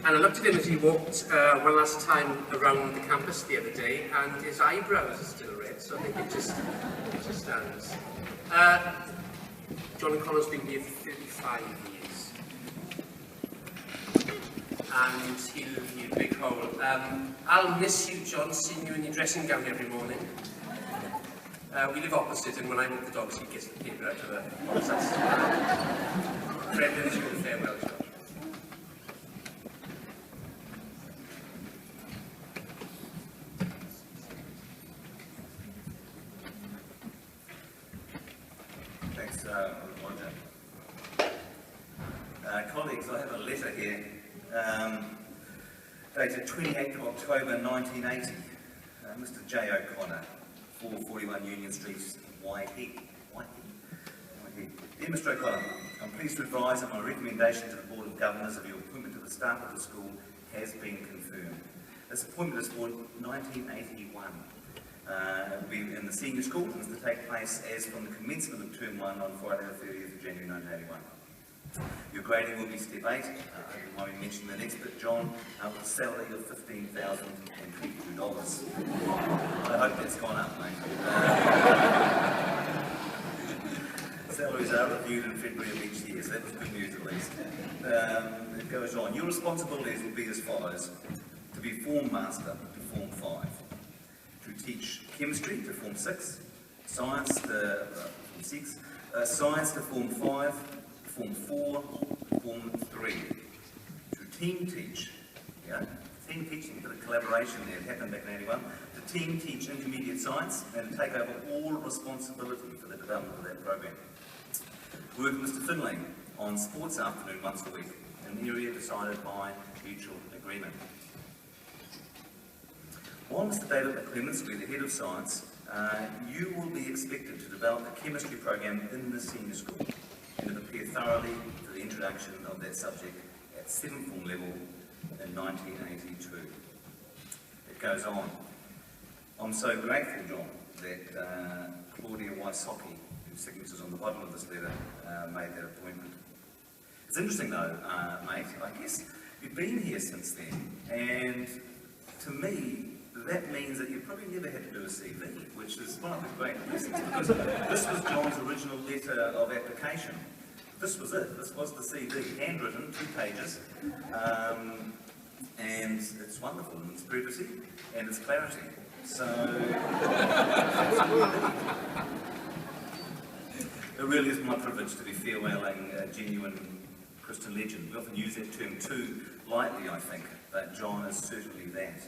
And I looked at him as he walked one last time around the campus the other day, and his eyebrows are still red, so I think it just stands. John O'Connor's been here for 35 years. And he'll be a big hole. I'll miss you, John, seeing you in your dressing gown every morning. We live opposite, and when I walk the dogs, he gets the paper out of the box. That's Brendan is your farewell, John. Thanks, Roger. Colleagues, I have a letter here dated 28th of October 1980. Mr. J. O'Connor, 441 Union Street, Waihi. Dear Mr. O'Connor, I'm pleased to advise that my recommendation to the Board of Governors of your appointment to the staff of the school has been confirmed. This appointment is for 1981. It will be in the senior school and is to take place as from the commencement of Term 1 on Friday the 30th of January 1981. Your grading will be Step 8. I might be mentioning the next bit, John, with a salary of $15,022. I hope that's gone up, mate. Salaries are reviewed in February of each year, so that was good news at least. It goes on. Your responsibilities will be as follows: to be Form Master to Form 5, to teach chemistry to Form 6, science to Form 6, science to Form 5, Form 4, Form 3, to team teach, team teaching, a bit of collaboration there, it happened back in 81, to team teach intermediate science and take over all responsibility for the development of that program. Work with Mr. Finlay on sports afternoon once a week, an area decided by mutual agreement. While Mr. David McClements will be the head of science, you will be expected to develop the chemistry program in the senior school and to prepare thoroughly for the introduction of that subject at 7th form level in 1982. It goes on. I'm so grateful, John, that Claudia Wysocki, whose signature is on the bottom of this letter, made that appointment. It's interesting though, mate, I guess you've been here since then, and to me, that means that you probably never had to do a CV, which is one of the great blessings, because this was John's original letter of application. This was it. This was the CV, handwritten, 2 pages, and it's wonderful in its brevity and its clarity. So, it really is my privilege to be farewelling a genuine Christian legend. We often use that term too lightly, I think, but John is certainly that.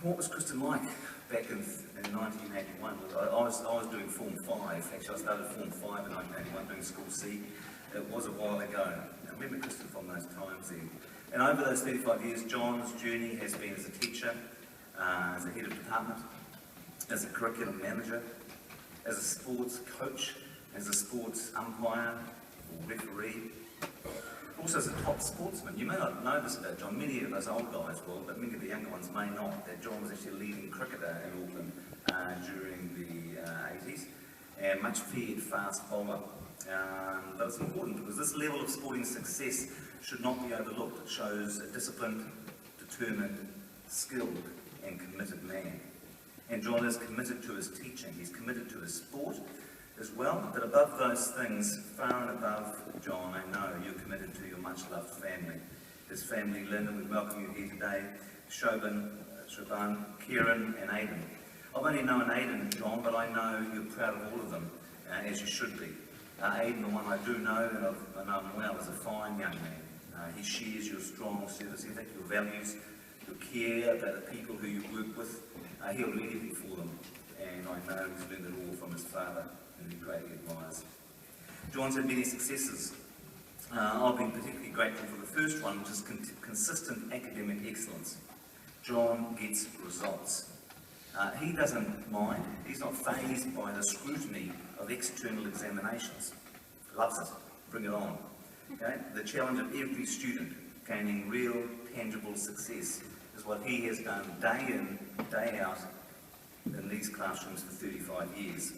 What was Kristin like back in 1981? I was doing Form 5, actually I started Form 5 in 1981, doing School C. It was a while ago. I remember Kristin from those times then. And over those 35 years, John's journey has been as a teacher, as a head of department, as a curriculum manager, as a sports coach, as a sports umpire or referee, also as a top sportsman. You may not know this about John, many of us old guys will, but many of the younger ones may not, that John was actually a leading cricketer in Auckland during the 80s, and much feared fast bowler. But it's important because this level of sporting success should not be overlooked. It shows a disciplined, determined, skilled and committed man. And John is committed to his teaching, he's committed to his sport as well, but above those things, far and above, John, I know you're committed to your much-loved family. His family, Lynn, and we welcome you here today, Shobhan, Kieran and Aidan. I've only known Aidan, John, but I know you're proud of all of them, as you should be. Aidan, the one I do know, and I know him well, is a fine young man. He shares your strong service ethic, your values, your care about the people who you work with. He'll do anything for them, and I know he's learned it all from his father, whom he greatly admires. John's had many successes. I've been particularly grateful for the first one, which is consistent academic excellence. John gets results. He doesn't mind, he's not fazed by the scrutiny of external examinations. Loves it, bring it on. Okay? The challenge of every student gaining real, tangible success is what he has done day in, day out in these classrooms for 35 years.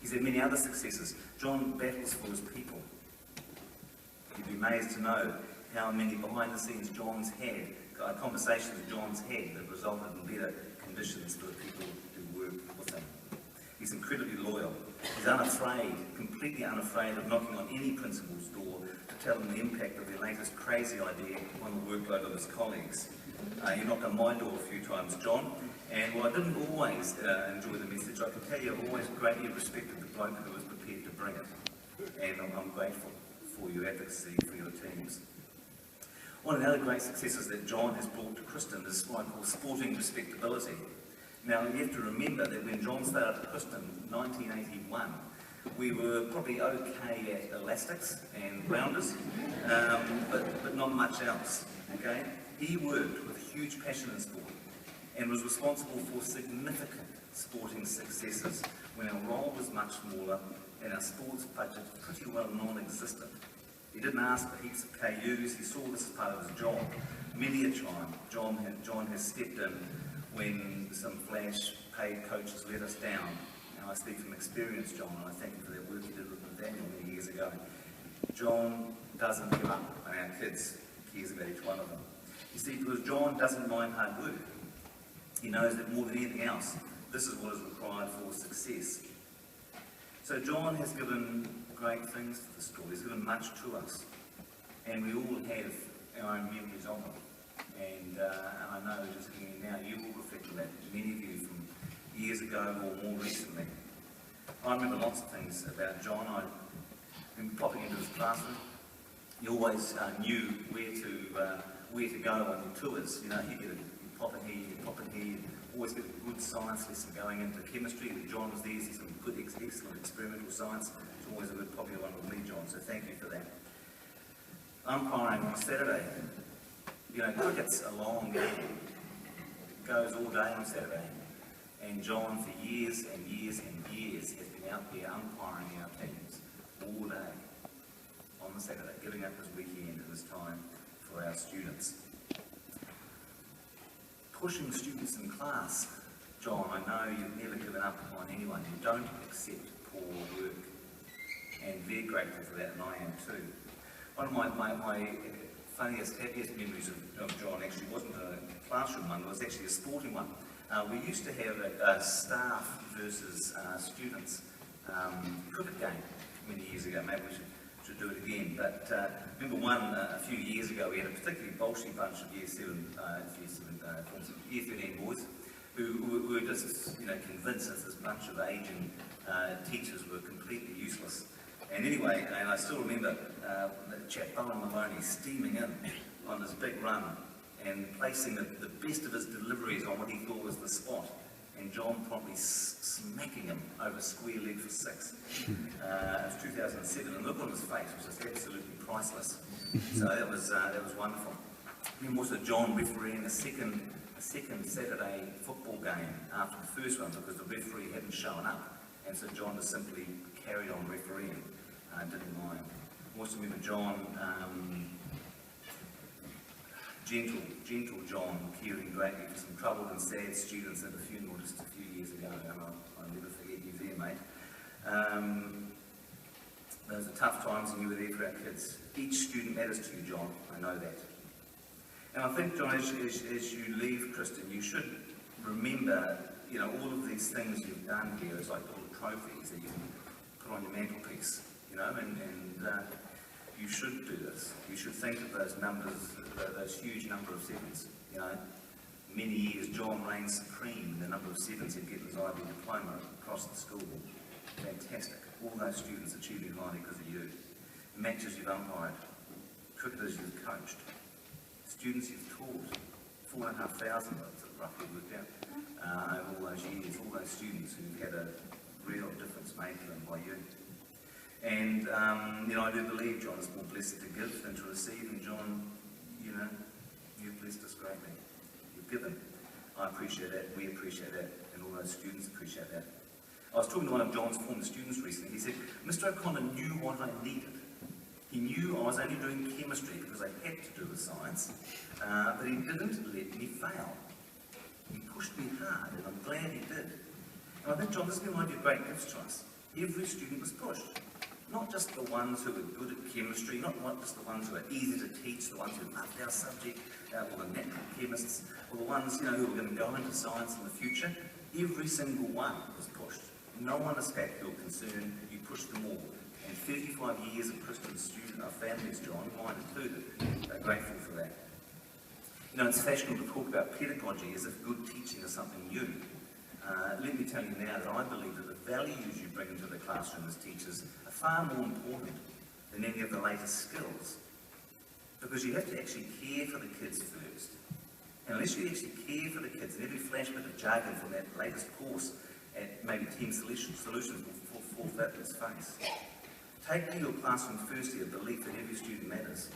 He's had many other successes. John battles for his people. You'd be amazed to know how many behind-the-scenes John's had, conversations John's had that resulted in better conditions for the people who work with him. He's incredibly loyal. He's unafraid, completely unafraid of knocking on any principal's door to tell them the impact of their latest crazy idea on the workload of his colleagues. You knocked on my door a few times, John, and while I didn't always enjoy the message, I can tell you I've always greatly respected the bloke who was prepared to bring it. And I'm grateful for your advocacy for your teams. One of the other great successes that John has brought to Kristin is what I call sporting respectability. Now, you have to remember that when John started at Kristin in 1981, we were probably okay at elastics and rounders, but not much else, okay? He worked with huge passion in sport and was responsible for significant sporting successes when our role was much smaller and our sports budget pretty well non-existent. He didn't ask for heaps of KUs, he saw this as part of his job. Many a time, John has stepped in when some flash paid coaches let us down. Now I speak from experience, John, and I thank you for that work you did with Nathaniel many years ago. John doesn't give up on our kids, he cares about each one of them. You see, because John doesn't mind hard work. He knows that more than anything else, this is what is required for success. So John has given great things to the school, he's given much to us, and we all have our own memories of him. And I know just looking at now, you will reflect on that, many of you from years ago or more recently. I remember lots of things about John. I remember popping into his classroom. He always knew where to go on the tours. You know, he'd pop in here, you'd always get a good science lesson going into chemistry. When John was there, he's some good, excellent experimental science. It's always a good popular one with me, John, so thank you for that. Umpiring on Saturday. You know, cricket's a long game. It goes all day on Saturday. And John, for years and years and years, has been out there umpiring our teams all day on the Saturday, giving up his weekend and his time for our students. Pushing students in class. John, I know you've never given up on anyone. You don't accept poor work. And very grateful for that, and I am too. One of my funniest, happiest memories of John actually wasn't a classroom one, it was actually a sporting one. We used to have a staff versus students cricket game many years ago. Maybe we should do it again. But remember one a few years ago, we had a particularly bolshy bunch of year 13 boys who were just convinced that this bunch of aging teachers were completely useless. And anyway, and I still remember the chap Bowen Maloney steaming in on this big run and placing the best of his deliveries on what he thought was the spot, and John promptly smacking him over square leg for 6. It was 2007, and the look on his face was just absolutely priceless. So that was wonderful. Then also John refereeing a second Saturday football game after the first one because the referee hadn't shown up, and so John just simply carried on refereeing. Didn't mind. Also remember John, gentle John, caring greatly for some troubled and sad students at a funeral just a few years ago, and I'll never forget you there, mate. Those are tough times and you were there for our kids. Each student matters to you, John, I know that. And I think, John, as you leave Kristin, you should remember, all of these things you've done here as like little trophies that you can put on your mantelpiece, and you should do this. You should think of those numbers, those huge number of sevens. Many years John reigned supreme in the number of sevens he'd get in his IB diploma across the school. Fantastic. All those students achieving highly because of you. Matches you've umpired, cricketers you've coached, students you've taught, 4,500 roughly worked out over all those years, all those students who've had a real difference made to them by you. And, I do believe, John, it's more blessed to give than to receive, and John, you've blessed us greatly. You've given. I appreciate that, we appreciate that, and all those students appreciate that. I was talking to one of John's former students recently. He said, Mr. O'Connor knew what I needed. He knew I was only doing chemistry because I had to do the science, but he didn't let me fail. He pushed me hard, and I'm glad he did. And I think, John, this has been one of your great gifts to us. Every student was pushed. Not just the ones who are good at chemistry, not just the ones who are easy to teach, the ones who love our subject, or the natural chemists, or the ones, who are going to go into science in the future. Every single one was pushed. No one escaped your concern. You pushed them all. And 35 years of Christian student, our families, John, mine included, are grateful for that. It's fashionable to talk about pedagogy as if good teaching is something new. Let me tell you now that I believe that the values you bring into the classroom as teachers are far more important than any of the latest skills. Because you have to actually care for the kids first. And unless you actually care for the kids, and every flash bit of jargon from that latest course at maybe 10 solutions will fall flat in its face. Take to your classroom firstly a belief that every student matters.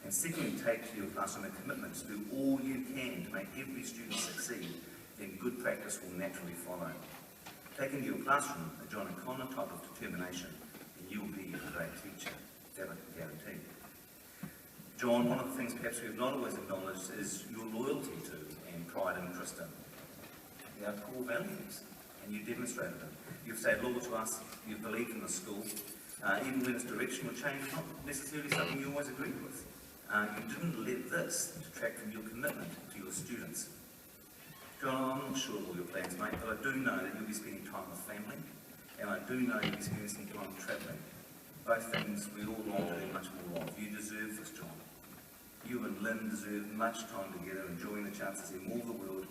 And secondly, take to your classroom a commitment to do all you can to make every student succeed. Then good practice will naturally follow. Take into your classroom a John O'Connor type of determination, and you will be a great teacher. That I can guarantee. John, one of the things perhaps we have not always acknowledged is your loyalty to and pride in Kristin. They are core values, and you demonstrated them. You've stayed loyal to us, you've believed in the school, even when its direction or change is not necessarily something you always agreed with. You didn't let this detract from your commitment to your students. John, I'm not sure of all your plans, mate, but I do know that you'll be spending time with family, and I do know you'll be spending some time travelling. Both things we all long to do much more of. You deserve this, John. You and Lynn deserve much time together, enjoying the chance to see more of the world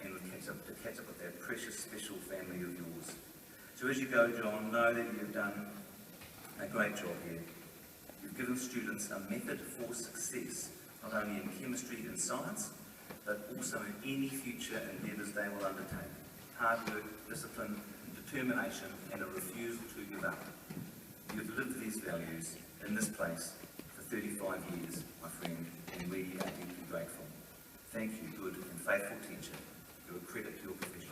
and to catch up with that precious, special family of yours. So as you go, John, know that you've done a great job here. You've given students a method for success, not only in chemistry and science, but also in any future endeavours they will undertake. Hard work, discipline, determination, and a refusal to give up. You've lived these values in this place for 35 years, my friend, and we are deeply grateful. Thank you, good and faithful teacher. You're a credit to your profession.